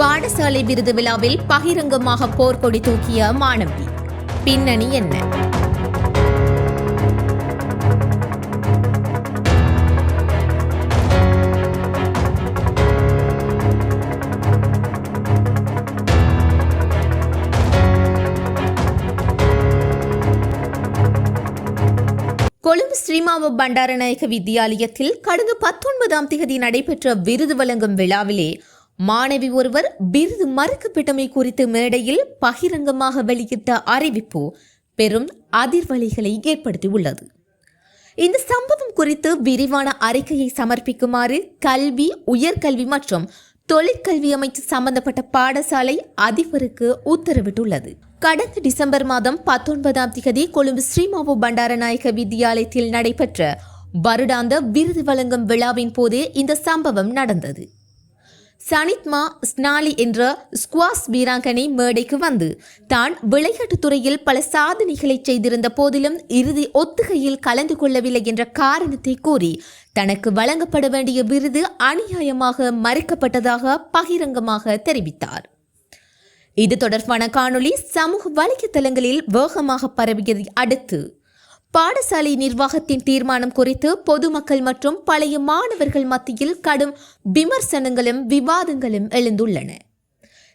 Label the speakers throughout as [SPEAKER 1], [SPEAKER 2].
[SPEAKER 1] பாடசாலை விருது விழாவில் பகிரங்கமாக போர்க்கொடி தூக்கிய மாணவி. பின்னணி என்ன? கொழும்பு ஸ்ரீமாவோ பண்டாரநாயக்க வித்தியாலயத்தில் கடந்த 19ஆம் தேதி நடைபெற்ற விருது வழங்கும் விழாவிலே மாணவி ஒருவர் விருது மறுக்கப்பட்டமை குறித்து மேடையில் பகிரங்கமாக வெளியிட்ட அறிவிப்பு பெரும் அதிர்வலைகளை ஏற்படுத்தியுள்ளது. இந்த சம்பவம் குறித்து விரிவான அறிக்கையை சமர்ப்பிக்குமாறு கல்வி, உயர்கல்வி மற்றும் தொழிற்கல்வி அமைச்சு சம்பந்தப்பட்ட பாடசாலை அதிபருக்கு உத்தரவிட்டுள்ளது. கடந்த டிசம்பர் மாதம் 19ஆம் தேதி கொழும்பு ஸ்ரீமாவோ பண்டாரநாயக்க வித்தியாலயத்தில் நடைபெற்ற வருடாந்த விருது வழங்கும் விழாவின் போது இந்த சம்பவம் நடந்தது. சனித்மா ஸ்னாலி என்ற ஸ்குவாஷ் வீராங்கனை மேடைக்கு வந்து தான் விளையாட்டுத் துறையில் பல சாதனைகளை செய்திருந்த போதிலும் இறுதி ஒத்திகையில் கலந்து கொள்ளவில்லை என்ற காரணத்தை கூறி தனக்கு வழங்கப்பட வேண்டிய விருது அநியாயமாக மறுக்கப்பட்டதாக பகிரங்கமாக தெரிவித்தார். இது தொடர்பான காணொளி சமூக வலைத்தளங்களில் வேகமாக பரவியதை அடுத்து பாடசாலை நிர்வாகத்தின் தீர்மானம் குறித்து பொதுமக்கள் மற்றும் பழைய மாணவர்கள் மத்தியில் கடும் விமர்சனங்களும் விவாதங்களும் எழுந்துள்ளன.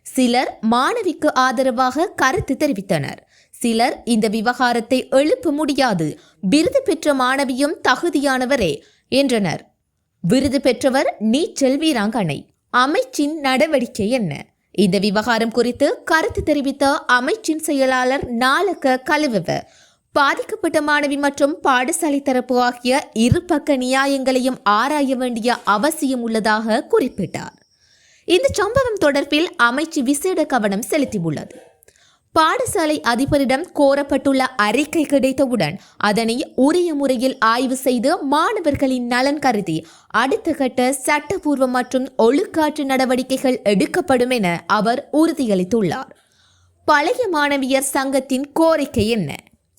[SPEAKER 1] சிலர் மாணவிக்கு ஆதரவாக கருத்து தெரிவித்தனர். சிலர் இந்த விவகாரத்தை எழுப்ப முடியாது, விருது பெற்ற மாணவியும் தகுதியானவரே என்றனர். விருது பெற்றவர் நீச்சல் வீராங்கனை. அமைச்சின் நடவடிக்கை என்ன? இந்த விவகாரம் குறித்து கருத்து தெரிவித்த அமைச்சின் செயலாளர் நாலக்க கலுவவ பாதிக்கப்பட்ட மாணவி மற்றும் பாடசாலை தரப்பு ஆகிய இரு பக்க நியாயங்களையும் ஆராய வேண்டிய அவசியம் உள்ளதாக குறிப்பிட்டார். இந்த சம்பவம் தொடர்பில் அமைச்சு விசேட கவனம் செலுத்தியுள்ளது. பாடசாலை அதிபரிடம் கோரப்பட்டுள்ள அறிக்கை கிடைத்தவுடன் அதனை உரிய முறையில் ஆய்வு செய்து மாணவர்களின் நலன் கருதி அடுத்த கட்ட சட்டப்பூர்வ மற்றும் ஒழுக்காற்று நடவடிக்கைகள் எடுக்கப்படும் என அவர் உறுதியளித்துள்ளார். பழைய மாணவியர் சங்கத்தின் கோரிக்கை என்ன?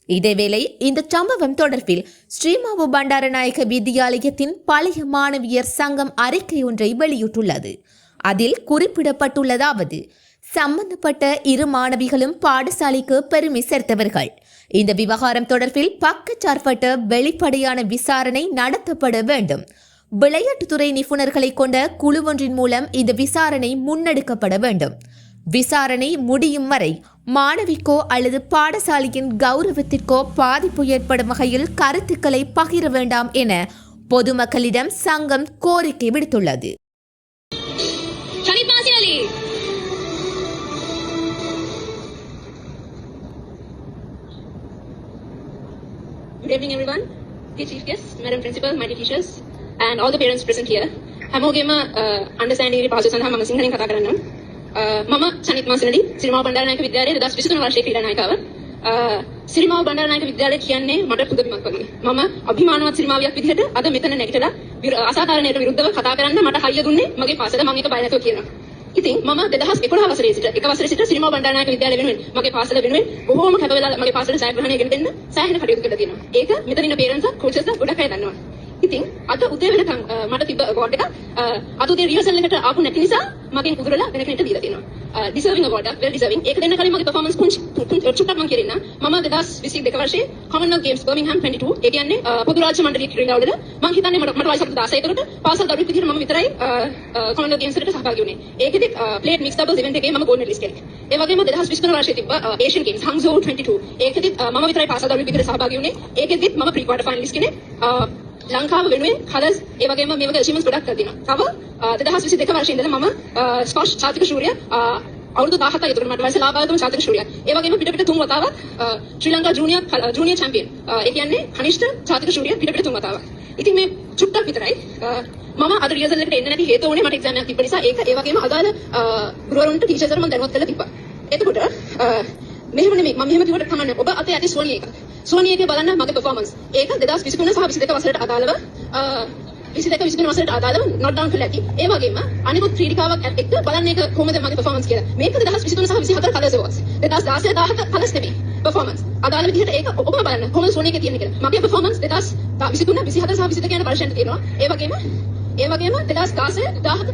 [SPEAKER 1] இதேவேளை இந்த சம்பவம் தொடர்பில் ஸ்ரீமாவோ பண்டாரநாயக்க வித்தியாலயத்தின் பழைய மாணவியர் சங்கம் அறிக்கை ஒன்றை வெளியிட்டுள்ளது. அதில் குறிப்பிடப்பட்டுள்ளதாவது: சம்பந்தப்பட்ட இரு மாணவிகளும் பாடசாலைக்கு பெருமை சேர்த்தவர்கள். இந்த விவகாரம் தொடர்பில் பக்கச்சார்பட்ட வெளிப்படையான விசாரணை நடத்தப்பட வேண்டும். விளையாட்டுத்துறை நிபுணர்களை கொண்ட குழு ஒன்றின் மூலம் இந்த விசாரணை முன்னெடுக்கப்பட வேண்டும். விசாரணை முடியும் வரை மாணவிக்கோ அல்லது பாடசாலையின் கௌரவத்திற்கோ பாதிப்பு ஏற்படும் வகையில் கருத்துக்களை பகிர வேண்டாம் என பொதுமக்களிடம் சங்கம் கோரிக்கை விடுத்துள்ளது.
[SPEAKER 2] Good evening, everyone. Dear Chief Guest, Madam Principal, my dear teachers, and all the parents present here. හැමෝගෙම understanding පාසල සඳහා මම සිංහලෙන් කතා කරන්නම්. මම සනිත් මාසනලි සිරිමාව බණ්ඩාරනායක විද්‍යාලයේ 2023 වර්ෂයේ ක්‍රීඩා නායිකාව. සිරිමාව බණ්ඩාරනායක විද්‍යාලය කියන්නේ මට පුදුමයක් වගේ. මම අභිමානවත් සිරිමාවියක් විදිහට අද මෙතන නැගිටලා අසාධාරණයට විරුද්ධව කතා කරන්න මට හයිය දුන්නේ මගේ පාසල. මම ඒක බය නැතුව කියනවා. ඉතින් මම 2011 වසරේ සිට එක වසරේ සිට සිරිමාව බණ්ඩාරනායක විද්‍යාලය වෙනුවෙන් මගේ පාසල වෙනුවෙන් බොහෝම කැප වෙලා මගේ පාසලට ජයග්‍රහණය ගෙන දෙන්න සෑහෙන කටයුතු කරලා තියෙනවා. ඒක මෙතන ඉන්න පේරන්ට්ස් කෝචස්ලා ගොඩක් අය දන්නවා. ඉතින් අද උදේ වෙනකන් මට තිබ්බ අවෝඩ් එක අද උදේ රිහර්සල් එකට ආපු නැති නිසා මගෙන් උදුරලා වෙන කෙනෙක්ට දීලා තියෙනවා. ඩිසර්විං අවෝඩ් එක, වෙල් ඩිසර්විං. ඒක දෙන්න කලින් මගේ පර්ෆෝමන්ස් චුට්ටක් මම කියන්න. මම 2022 වර්ෂයේ කොමන්වෙල්ත් ගේම්ස් බර්මින්හම් 22 ඒ කියන්නේ පොදු රාජ්‍ය මණ්ඩලයේ ක්‍රීඩාවලද මම හිතන්නේ මට වයස 16කට පාසල් දරුවෙක් විදිහට මම විතරයි කොමන්වෙල්ත් ගේම්ස් වලට සහභාගී වුණේ. ඒකෙදි ප්ලේට් මික්ස් ඩබල්ස් ඉවෙන්ට් එකේ මම ගෝල්ඩ් මෙඩලිස්ට් කෙනෙක්. ඒ වගේම 2023 වර්ෂයේ තිබ්බ ඒෂියන් ගේම්ස් හංග්සෝ 22 ඒකෙදි මම විතරයි පාසල් දරුවෙක් විදිහට සහභාගී වුණේ. ඒකෙදි මම ප්‍රී ක්වාටර් ෆයිනලිස්ට් කෙනෙක්. ලංකාව වෙනුවෙන් කලර්ස් ඒ වගේම මේ වගේ අචීව්මන්ට්ස් ගොඩක් කරලා තියෙනවා. තව 2022 වර්ෂයේ ඉඳලා මම ස්කොෂ් ජාතික ශූරිය අවුරුදු 17යි ඒතකොට මට වයස ලාභාවතම ජාතික ශූරිය. ඒ වගේම පිට 3 වතාවක් ශ්‍රී ලංකා ජූනියර් චැම්පියන්. ඒ කියන්නේ කනිෂ්ඨ ජාතික ශූරිය පිට 3 වතාවක්. ඉතින් මේ චුට්ටක් විතරයි මම අද රිහර්සල් එකට එන්න නැති හේතුව උනේ මට එක්සෑම් එකක් තිබ්බ නිසා. ඒක ඒ වගේම අදාළ ගුරුවරුන්ට ටීචර්ස්ලා මම දැනුවත් කරලා තිබ්බා. එතකොට මෙහෙම නෙමෙයි මම මෙහෙම කිව්වට කමන්නේ. ඔබ අතේ ඇති සෝනිය එක. සෝනිය එකේ බලන්න මගේ පර්ෆෝමන්ස්. ඒක 2023 සහ 22 වසරට අදාළව 22 වසරට අදාළව නොට් ඩවුන් කරලා ඇති. ඒ වගේම අනිකුත් ක්‍රීඩිකාවක් එක්ක බලන්න ඒක කොහොමද මගේ පර්ෆෝමන්ස් කියලා. මේක 2023 සහ 24 කලර්ස් අවාර්ඩ්ස්. 2016 17 කලර්ස් නෙමෙයි. පර්ෆෝමන්ස්. අදාළ විදිහට ඒක ඔබම බලන්න කොහොමද සෝනිය එකේ තියෙන්නේ කියලා. මගේ පර්ෆෝමන්ස් 2023 24 සහ 22 යන වර්ෂයන්ට තියෙනවා. ඒ වගේම 2016 17